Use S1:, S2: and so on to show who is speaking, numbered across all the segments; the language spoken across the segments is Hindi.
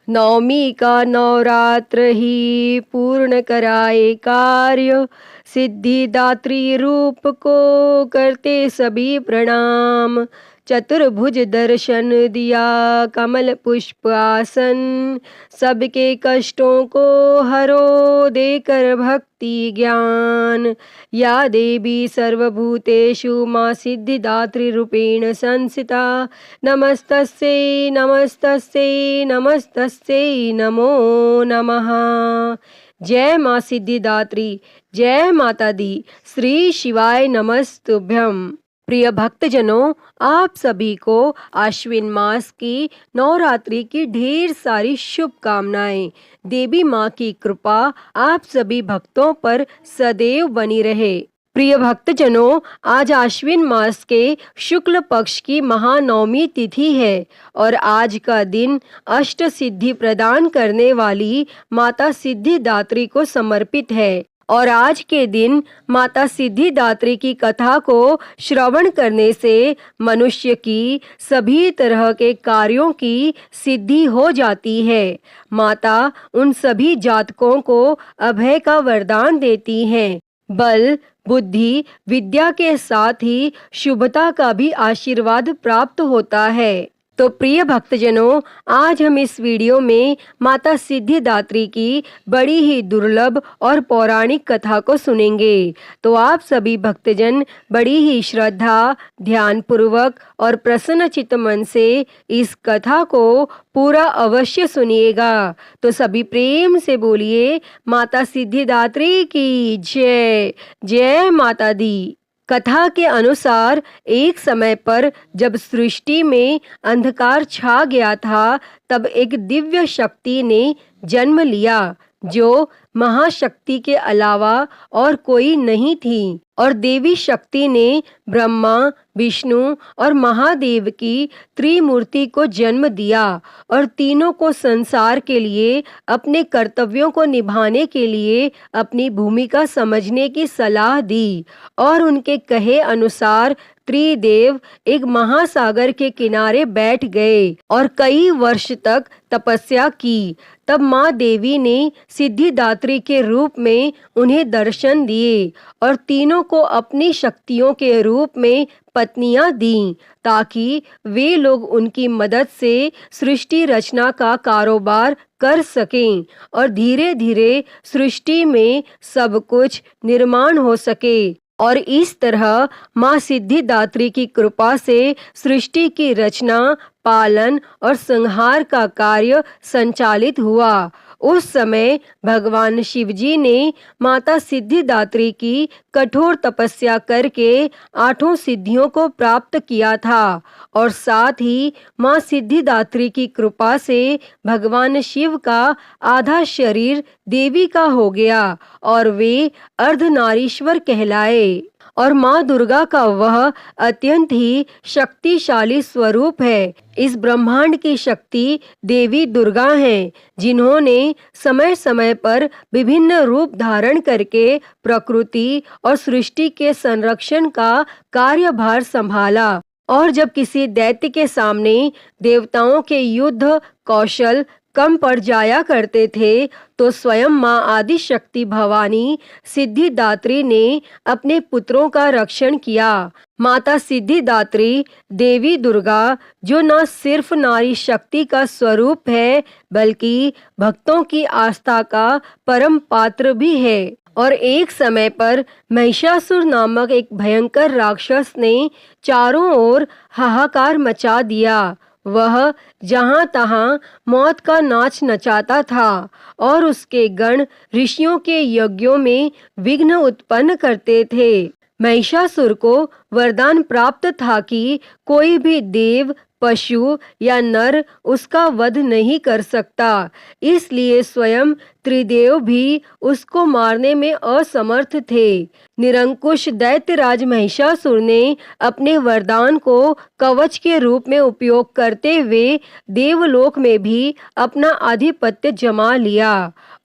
S1: नवमी का नवरात्र ही पूर्ण कराए कार्य, सिद्धिदात्री रूप को करते सभी प्रणाम। चतुर्भुज दर्शन दिया कमल पुष्प आसन, सबके कष्टों को हरो देकर भक्ति ज्ञान। या देवी सर्वभूतेषु मां सिद्धिदात्री रूपेण संस्थिता, नमस्तस्यै नमस्तस्यै नमस्तस्यै नमो नमः। जय मां सिद्धिदात्री, जय माता दी, श्री शिवाय नमस्तुभ्यम। प्रिय भक्तजनों, आप सभी को आश्विन मास की नवरात्रि की ढेर सारी शुभकामनाएं। देवी माँ की कृपा आप सभी भक्तों पर सदैव बनी रहे। प्रिय भक्तजनों, आज आश्विन मास के शुक्ल पक्ष की महानवमी तिथि है और आज का दिन अष्ट सिद्धि प्रदान करने वाली माता सिद्धिदात्री को समर्पित है। और आज के दिन माता सिद्धिदात्री की कथा को श्रवण करने से मनुष्य की सभी तरह के कार्यों की सिद्धि हो जाती है। माता उन सभी जातकों को अभय का वरदान देती हैं। बल, बुद्धि, विद्या के साथ ही शुभता का भी आशीर्वाद प्राप्त होता है। तो प्रिय भक्तजनों, आज हम इस वीडियो में माता सिद्धिदात्री की बड़ी ही दुर्लभ और पौराणिक कथा को सुनेंगे। तो आप सभी भक्तजन बड़ी ही श्रद्धा, ध्यान पूर्वक और प्रसन्न चित्त मन से इस कथा को पूरा अवश्य सुनिएगा। तो सभी प्रेम से बोलिए, माता सिद्धिदात्री की जय। जय माता दी। कथा के अनुसार एक समय पर जब सृष्टि में अंधकार छा गया था, तब एक दिव्य शक्ति ने जन्म लिया जो महाशक्ति के अलावा और कोई नहीं थी। और देवी शक्ति ने ब्रह्मा, विष्णु और महादेव की त्रिमूर्ति को जन्म दिया और तीनों को संसार के लिए अपने कर्तव्यों को निभाने के लिए अपनी भूमिका समझने की सलाह दी। और उनके कहे अनुसार त्रिदेव एक महासागर के किनारे बैठ गए और कई वर्ष तक तपस्या की। तब माँ देवी ने सिद्धिदात्री के रूप में उन्हें दर्शन दिए और तीनों को अपनी शक्तियों के रूप में पत्नियां दीं, ताकि वे लोग उनकी मदद से सृष्टि रचना का कारोबार कर सकें और धीरे धीरे सृष्टि में सब कुछ निर्माण हो सके। और इस तरह माँ सिद्धिदात्री की कृपा से सृष्टि की रचना, पालन और संहार का कार्य संचालित हुआ। उस समय भगवान शिवजी ने माता सिद्धिदात्री की कठोर तपस्या करके 8 सिद्धियों को प्राप्त किया था और साथ ही माँ सिद्धिदात्री की कृपा से भगवान शिव का आधा शरीर देवी का हो गया और वे अर्धनारीश्वर कहलाए। और माँ दुर्गा का वह अत्यंत ही शक्तिशाली स्वरूप है। इस ब्रह्मांड की शक्ति देवी दुर्गा हैं, जिन्होंने समय समय पर विभिन्न रूप धारण करके प्रकृति और सृष्टि के संरक्षण का कार्यभार संभाला। और जब किसी दैत्य के सामने देवताओं के युद्ध कौशल कम पड़ जाया करते थे, तो स्वयं माँ आदि शक्ति भवानी सिद्धिदात्री ने अपने पुत्रों का रक्षण किया। माता सिद्धिदात्री देवी दुर्गा, जो न सिर्फ नारी शक्ति का स्वरूप है, बल्कि भक्तों की आस्था का परम पात्र भी है। और एक समय पर महिषासुर नामक एक भयंकर राक्षस ने चारों ओर हाहाकार मचा दिया। वह जहां तहां मौत का नाच नचाता था और उसके गण ऋषियों के यज्ञों में विघ्न उत्पन्न करते थे। महिषासुर को वरदान प्राप्त था कि कोई भी देव, पशु या नर उसका वध नहीं कर सकता। इसलिए स्वयं त्रिदेव भी उसको मारने में असमर्थ थे। निरंकुश दैत्यराज महिषासुर ने अपने वरदान को कवच के रूप में उपयोग करते हुए देवलोक में भी अपना आधिपत्य जमा लिया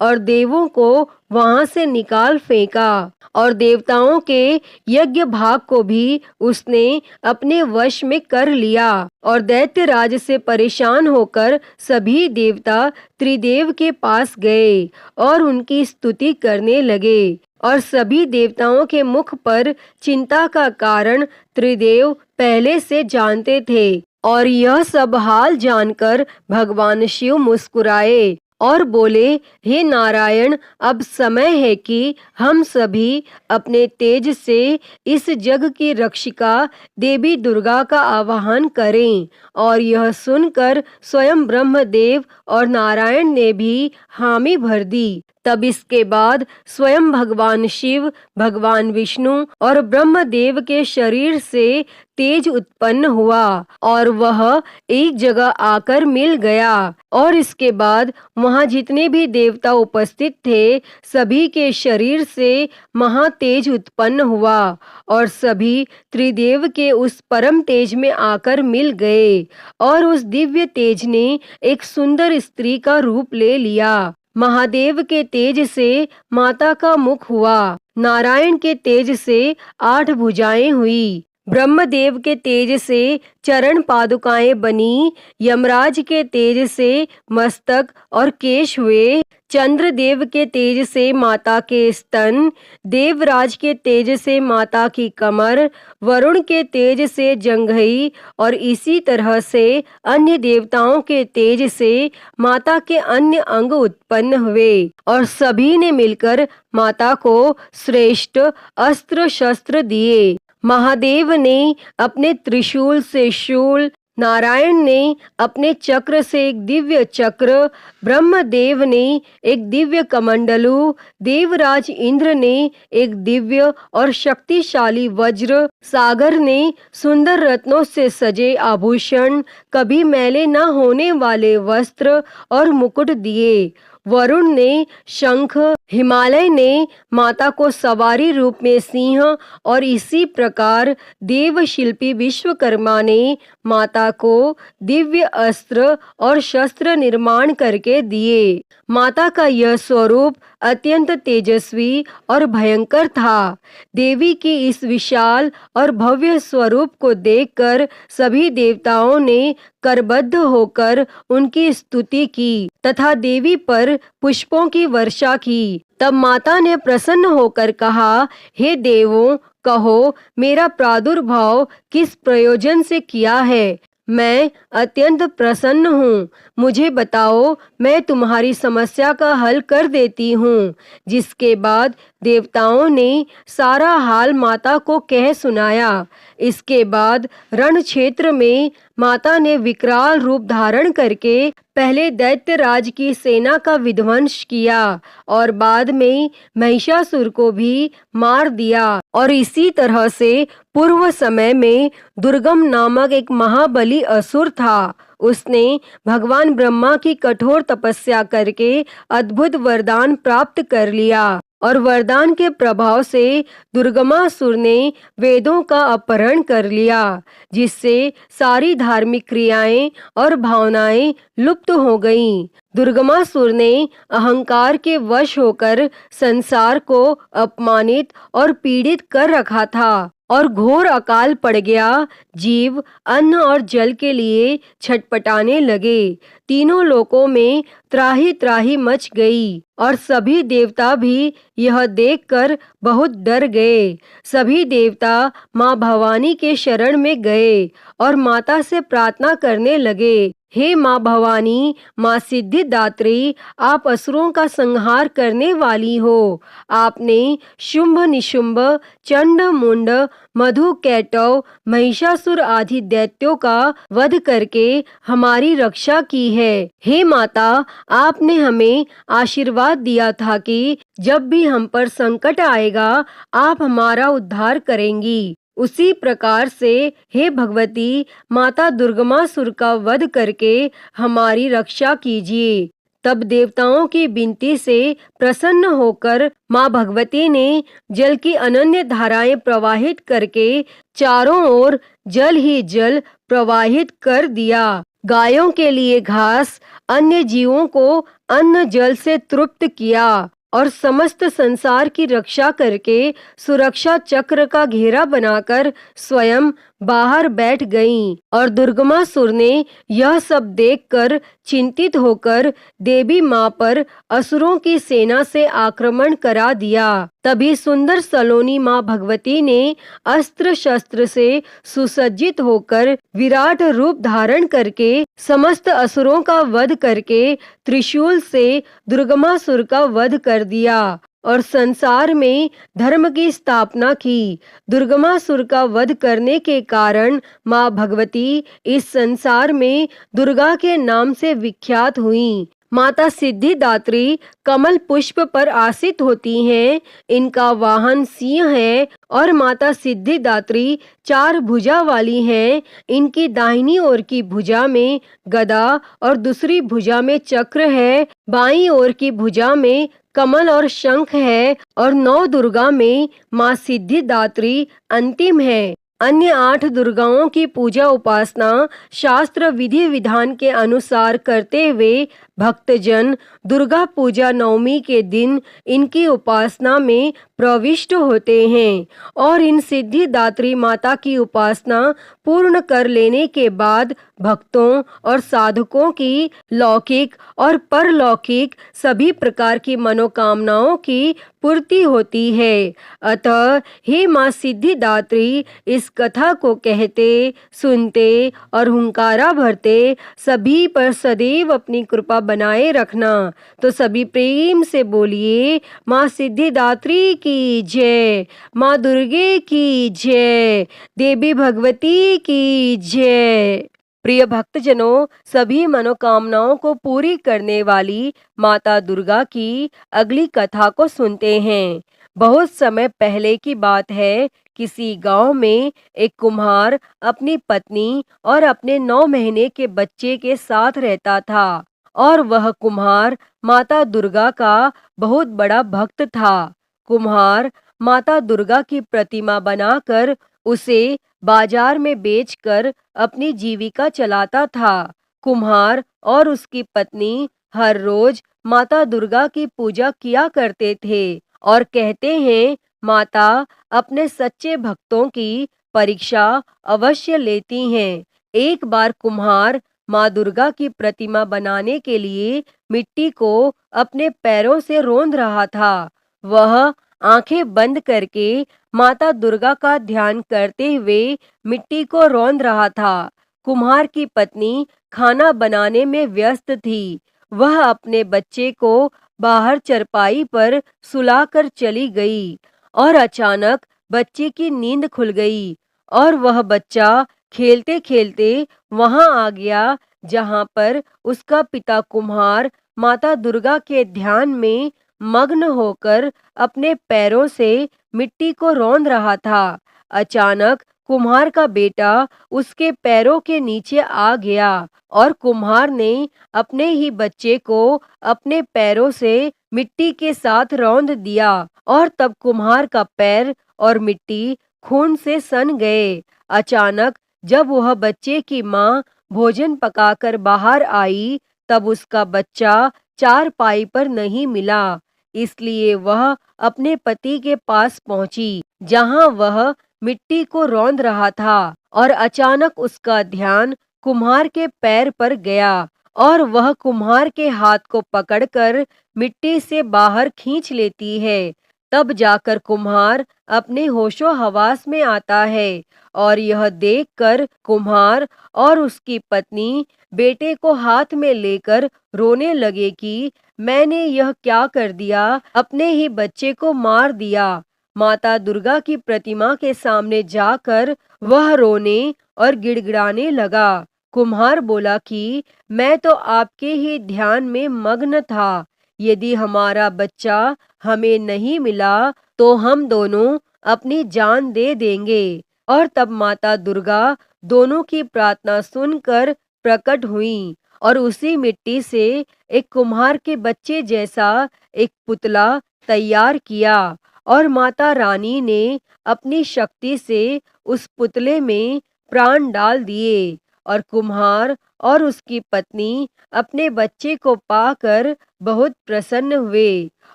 S1: और देवों को वहां से निकाल फेंका और देवताओं के यज्ञ भाग को भी उसने अपने वश में कर लिया। और दैत्यराज से परेशान होकर सभी देवता त्रिदेव के पास गए और उनकी स्तुति करने लगे और सभी देवताओं के मुख पर चिंता का कारण त्रिदेव पहले से जानते थे। और यह सब हाल जानकर भगवान शिव मुस्कुराए और बोले, हे नारायण, अब समय है कि हम सभी अपने तेज से इस जग की रक्षिका देवी दुर्गा का आवाहन करें। और यह सुनकर स्वयं ब्रह्मदेव और नारायण ने भी हामी भर दी। तब इसके बाद स्वयं भगवान शिव, भगवान विष्णु और ब्रह्मदेव के शरीर से तेज उत्पन्न हुआ और वह एक जगह आकर मिल गया। और इसके बाद वहां जितने भी देवता उपस्थित थे सभी के शरीर से महातेज उत्पन्न हुआ और सभी त्रिदेव के उस परम तेज में आकर मिल गए और उस दिव्य तेज ने एक सुंदर स्त्री का रूप ले लिया। महादेव के तेज से माता का मुख हुआ, नारायण के तेज से 8 भुजाएं हुई, ब्रह्मदेव के तेज से चरण पादुकाएं बनी, यमराज के तेज से मस्तक और केश हुए, चंद्रदेव के तेज से माता के स्तन, देवराज के तेज से माता की कमर, वरुण के तेज से जंघई और इसी तरह से अन्य देवताओं के तेज से माता के अन्य अंग उत्पन्न हुए और सभी ने मिलकर माता को श्रेष्ठ अस्त्र शस्त्र दिए। महादेव ने अपने त्रिशूल से शूल, नारायण ने अपने चक्र से एक दिव्य चक्र, ब्रह्मदेव ने एक दिव्य कमंडलू, देवराज इंद्र ने एक दिव्य और शक्तिशाली वज्र, सागर ने सुंदर रत्नों से सजे आभूषण, कभी मैले न होने वाले वस्त्र और मुकुट दिए। वरुण ने शंख, हिमालय ने माता को सवारी रूप में सिंह और इसी प्रकार देवशिल्पी विश्वकर्मा ने माता को दिव्य अस्त्र और शस्त्र निर्माण करके दिए। माता का यह स्वरूप अत्यंत तेजस्वी और भयंकर था। देवी की इस विशाल और भव्य स्वरूप को देखकर सभी देवताओं ने करबद्ध होकर उनकी स्तुति की तथा देवी पर पुष्पों की वर्षा की। तब माता ने प्रसन्न होकर कहा, हे देवों, कहो मेरा प्रादुर्भाव किस प्रयोजन से किया है। मैं अत्यंत प्रसन्न हूँ। मुझे बताओ, मैं तुम्हारी समस्या का हल कर देती हूँ। जिसके बाद देवताओं ने सारा हाल माता को कह सुनाया। इसके बाद रण क्षेत्र में माता ने विकराल रूप धारण करके पहले दैत्यराज की सेना का विध्वंस किया और बाद में महिषासुर को भी मार दिया। और इसी तरह से पूर्व समय में दुर्गम नामक एक महाबली असुर था। उसने भगवान ब्रह्मा की कठोर तपस्या करके अद्भुत वरदान प्राप्त कर लिया और वरदान के प्रभाव से दुर्गमासुर ने वेदों का अपहरण कर लिया, जिससे सारी धार्मिक क्रियाएं और भावनाएं लुप्त हो गईं। दुर्गमासुर ने अहंकार के वश होकर संसार को अपमानित और पीड़ित कर रखा था और घोर अकाल पड़ गया। जीव अन्न और जल के लिए छटपटाने लगे। तीनों लोकों में त्राही त्राही मच गई और सभी देवता भी यह देखकर बहुत डर गए। सभी देवता माँ भवानी के शरण में गए और माता से प्रार्थना करने लगे, हे माँ भवानी, माँ सिद्धिदात्री, आप असुरों का संहार करने वाली हो। आपने शुंभ निशुंभ, चंड मुंड, मधु कैटव, महिषासुर आदि दैत्यों का वध करके हमारी रक्षा की है। हे माता, आपने हमें आशीर्वाद दिया था कि जब भी हम पर संकट आएगा आप हमारा उद्धार करेंगी। उसी प्रकार से हे भगवती, माता दुर्गमासुर का वध करके हमारी रक्षा कीजिए। तब देवताओं की विनती से प्रसन्न होकर माँ भगवती ने जल की अनन्य धाराएं प्रवाहित करके चारों ओर जल ही जल प्रवाहित कर दिया। गायों के लिए घास, अन्य जीवों को अन्न जल से तृप्त किया और समस्त संसार की रक्षा करके सुरक्षा चक्र का घेरा बनाकर स्वयं बाहर बैठ गईं। और दुर्गमासुर ने यह सब देखकर चिंतित होकर देवी माँ पर असुरों की सेना से आक्रमण करा दिया। तभी सुंदर सलोनी माँ भगवती ने अस्त्र शस्त्र से सुसज्जित होकर विराट रूप धारण करके समस्त असुरों का वध करके त्रिशूल से दुर्गमासुर का वध कर दिया और संसार में धर्म की स्थापना की। दुर्गमासुर का वध करने के कारण माँ भगवती इस संसार में दुर्गा के नाम से विख्यात हुई। माता सिद्धिदात्री कमल पुष्प पर आसीत होती हैं। इनका वाहन सिंह है और माता सिद्धिदात्री 4 भुजा वाली हैं। इनकी दाहिनी ओर की भुजा में गदा और दूसरी भुजा में चक्र है। बाईं ओर की भुजा में कमल और शंख है और 9 दुर्गा में माँ सिद्धिदात्री अंतिम है। अन्य 8 दुर्गाओं की पूजा उपासना शास्त्र विधि विधान के अनुसार करते हुए भक्तजन दुर्गा पूजा नवमी के दिन इनकी उपासना में प्रविष्ट होते हैं और इन सिद्धिदात्री माता की उपासना पूर्ण कर लेने के बाद भक्तों और साधकों की लौकिक और परलौकिक सभी प्रकार की मनोकामनाओं की पूर्ति होती है। अतः हे माँ सिद्धिदात्री, इस कथा को कहते, सुनते और हुंकारा भरते सभी पर सदैव अपनी कृपा बनाए रखना। तो सभी प्रेम से बोलिए, माँ सिद्धिदात्री की जय, माँ दुर्गे की जय, देवी भगवती की जय। प्रिय भक्तजनों, सभी मनोकामनाओं को पूरी करने वाली माता दुर्गा की अगली कथा को सुनते हैं। बहुत समय पहले की बात है। किसी गांव में एक कुम्हार अपनी पत्नी और अपने 9 महीने के बच्चे के साथ रहता था और वह कुम्हार माता दुर्गा का बहुत बड़ा भक्त था। कुम्हार माता दुर्गा की प्रतिमा बनाकर उसे बाजार में बेचकर अपनी जीविका चलाता था। कुम्हार और उसकी पत्नी हर रोज माता दुर्गा की पूजा किया करते थे और कहते हैं, माता अपने सच्चे भक्तों की परीक्षा अवश्य लेती हैं। एक बार कुम्हार माँ दुर्गा की प्रतिमा बनाने के लिए मिट्टी को अपने पैरों से रौंद रहा था। वह आंखें बंद करके माता दुर्गा का ध्यान करते हुए मिट्टी को रौंद रहा था। कुम्हार की पत्नी खाना बनाने में व्यस्त थी। वह अपने बच्चे को बाहर चरपाई पर सुलाकर चली गई और अचानक बच्चे की नींद खुल गई और वह बच्चा खेलते खेलते वहां आ गया जहां पर उसका पिता कुम्हार माता दुर्गा के ध्यान में मग्न होकर अपने पैरों से मिट्टी को रौंद रहा था। अचानक कुम्हार का बेटा उसके पैरों के नीचे आ गया और कुम्हार ने अपने ही बच्चे को अपने पैरों से मिट्टी के साथ रौंद दिया और तब कुम्हार का पैर और मिट्टी खून से सन गए। अचानक जब वह बच्चे की माँ भोजन पकाकर बाहर आई तब उसका बच्चा चारपाई पर नहीं मिला। इसलिए वह अपने पति के पास पहुंची जहां वह मिट्टी को रौंद रहा था और अचानक उसका ध्यान कुम्हार के पैर पर गया और वह कुम्हार के हाथ को पकड़कर मिट्टी से बाहर खींच लेती है। तब जाकर कुम्हार अपने होशो हवास में आता है और यह देखकर कुम्हार और उसकी पत्नी बेटे को हाथ में लेकर रोने लगे कि मैंने यह क्या कर दिया, अपने ही बच्चे को मार दिया। माता दुर्गा की प्रतिमा के सामने जाकर वह रोने और गिड़गिड़ाने लगा। कुम्हार बोला कि मैं तो आपके ही ध्यान में मग्न था। यदि हमारा बच्चा हमें नहीं मिला तो हम दोनों अपनी जान दे देंगे। और तब माता दुर्गा दोनों की प्रार्थना सुनकर प्रकट हुई और उसी मिट्टी से एक कुम्हार के बच्चे जैसा एक पुतला तैयार किया और माता रानी ने अपनी शक्ति से उस पुतले में प्राण डाल दिए और कुम्हार और उसकी पत्नी अपने बच्चे को पाकर बहुत प्रसन्न हुए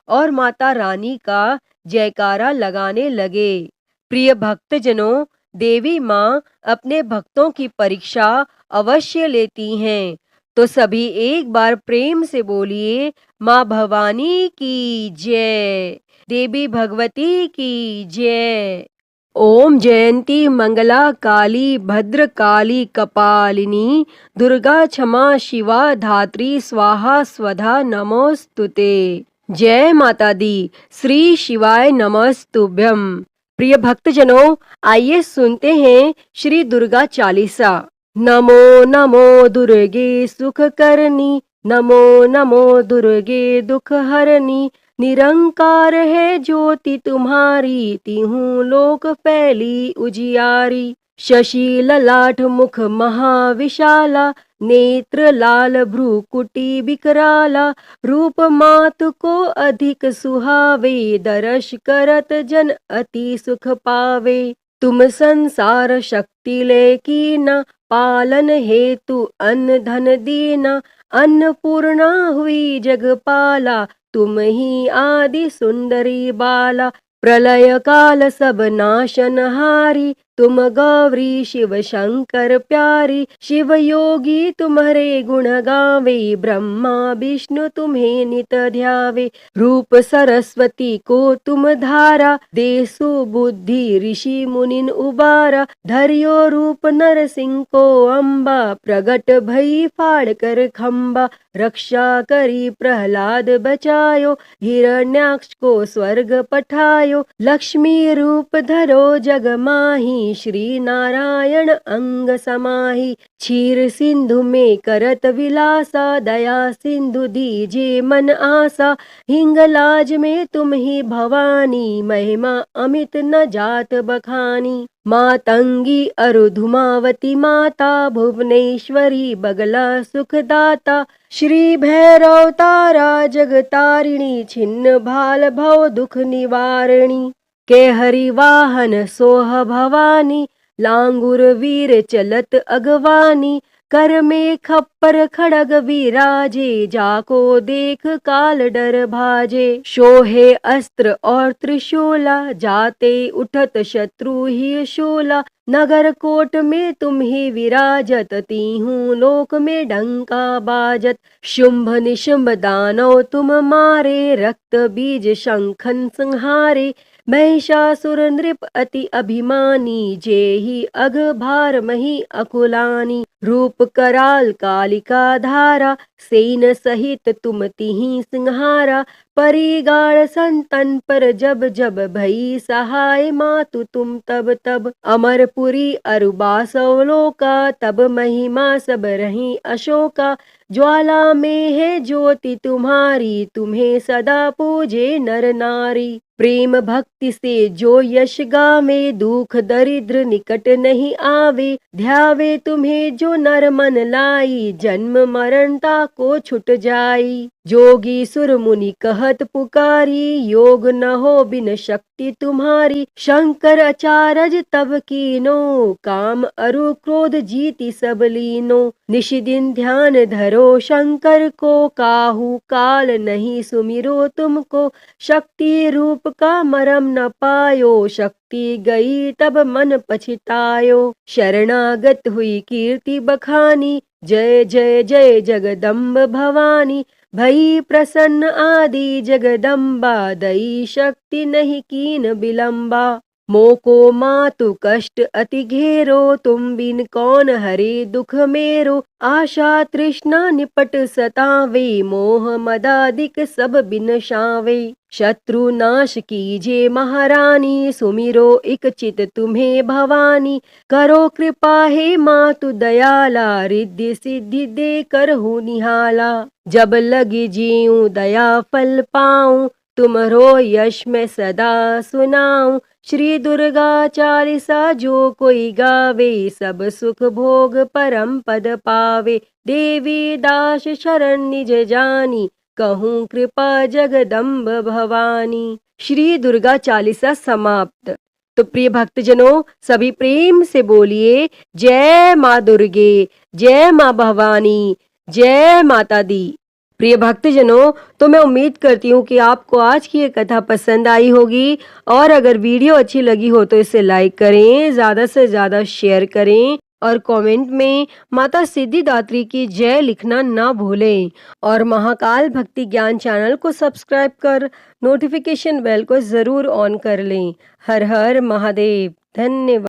S1: और माता रानी का जयकारा लगाने लगे। प्रिय भक्तजनों, देवी माँ अपने भक्तों की परीक्षा अवश्य लेती हैं, तो सभी एक बार प्रेम से बोलिए, माँ भवानी की जय, देवी भगवती की जय। ओम जयंती मंगला काली भद्रकाली कपालिनी दुर्गा क्षमा शिवा धात्री स्वाहा स्वधा नमोस्तुते। जय माता दी, श्री शिवाय नमस्तुभ्यम। प्रिय भक्तजनों, आइए सुनते हैं श्री दुर्गा चालीसा। नमो नमो दुर्गे सुख करनी, नमो नमो दुर्गे दुख हरनी, निरंकार है ज्योति तुम्हारी, तिहूं लोक फैली उजियारी। शशि ललाट मुख महाविशाला, नेत्र लाल भ्रूकुटी बिकराला, रूप मात को अधिक सुहावे, दर्श करत जन अति सुख पावे। तुम संसार शक्ति ले कीना, पालन हेतु अन्न धन दीना, अन्नपूर्णा हुई जगपाला, तुम ही आदि सुंदरी बाला। प्रलय काल सब नाशनहारी, तुम गौरी शिव शंकर प्यारी। शिव योगी तुम्हारे गुण गावे, ब्रह्मा विष्णु तुम्हें नित ध्यावे। रूप सरस्वती को तुम धारा, देसु बुद्धि ऋषि मुनिन उबारा। धरियो रूप नरसिंह को अम्बा, प्रगट भई फाड़ कर खम्बा। रक्षा करी प्रहलाद बचायो, हिरण्याक्ष को स्वर्ग पठायो। लक्ष्मी रूप धरो जग माही, श्री नारायण अंग समाही। क्षीर सिंधु में करत विलासा, दया सिंधु दीजे मन आसा। हिंगलाज में तुम ही भवानी, महिमा अमित न जात बखानी। मातंगी अरुधुमावती माता, भुवनेश्वरी बगला सुखदाता। श्री भैरव तारा जगतारिणी, छिन्न भाल भव दुख निवारणी। के हरि वाहन सोह भवानी, लांगुर वीर चलत अगवानी। कर में खप्पर खड़ग विराजे, जाको देख काल डर भाजे। शोहे अस्त्र और त्रिशूला, जाते उठत शत्रु ही शूला। नगर कोट में तुम ही विराजत, तीहूं लोक में डंका बाजत। शुंभ निशुंभ दानव तुम मारे, रक्त बीज शंखन संहारे। महिषासुर नृप अति अभिमानी, जेहि अघ भार मही अकुलानी। रूप कराल कालिका धारा, सेन सहित तुम तिहि सिंहारा। परिगाड़ संतन पर जब जब, भई सहाय मातु तुम तब तब। अमरपुरी अरुबासव लोका, तब महिमा सब रही अशोका। ज्वाला में है ज्योति तुम्हारी, तुम्हें सदा पूजे नर नारी। प्रेम भक्ति से जो यश गावे, दुख दरिद्र निकट नहीं आवे। ध्यावे तुम्हें जो नर मन लाई, जन्म मरणता को छुट जाई। जोगी सुर मुनि कहत पुकारी, योग न हो बिन शक्ति तुम्हारी। शंकर अचारज तब कीनो, काम अरु क्रोध जीति सब लीनो। निशिदिन ध्यान धरो शंकर को, काहू काल नहीं सुमिरो तुमको। शक्ति रूप का मरम न पायो, शक्ति गई तब मन पछतायो। शरणागत हुई कीर्ति बखानी, जय जय जय जगदम्ब भवानी। भई प्रसन्न आदि जगदम्बा, दई शक्ति नहीं कीन विलंबा। मोको मातु कष्ट अति घेरो, तुम बिन कौन हरे दुख मेरो। आशा तृष्णा निपट सतावे, मोह मदादिक सब बिन शावे। शत्रु नाश कीजे महारानी, सुमिरो इक चित तुम्हें भवानी। करो कृपा हे मातु दयाला, रिद्धि सिद्धि दे करहु निहाला। जब लगी जीऊं दया फल पाऊं, तुमरो यश मैं सदा सुनाऊं। श्री दुर्गा चालीसा जो कोई गावे, सब सुख भोग परम पद पावे। देवी दास शरण निज जानी, कहूँ कृपा जगदम्ब भवानी। श्री दुर्गा चालीसा समाप्त। तो प्रिय भक्तजनों, सभी प्रेम से बोलिए जय माँ दुर्गे, जय माँ भवानी, जय माता दी। प्रिय भक्तजनों, तो मैं उम्मीद करती हूँ कि आपको आज की ये कथा पसंद आई होगी, और अगर वीडियो अच्छी लगी हो तो इसे लाइक करें, ज़्यादा से ज़्यादा शेयर करें, और कमेंट में माता सिद्धिदात्री की जय लिखना ना भूलें। और महाकाल भक्ति ज्ञान चैनल को सब्सक्राइब कर नोटिफिकेशन बेल को ज़रूर ऑन कर लें। हर हर महादेव। धन्यवाद।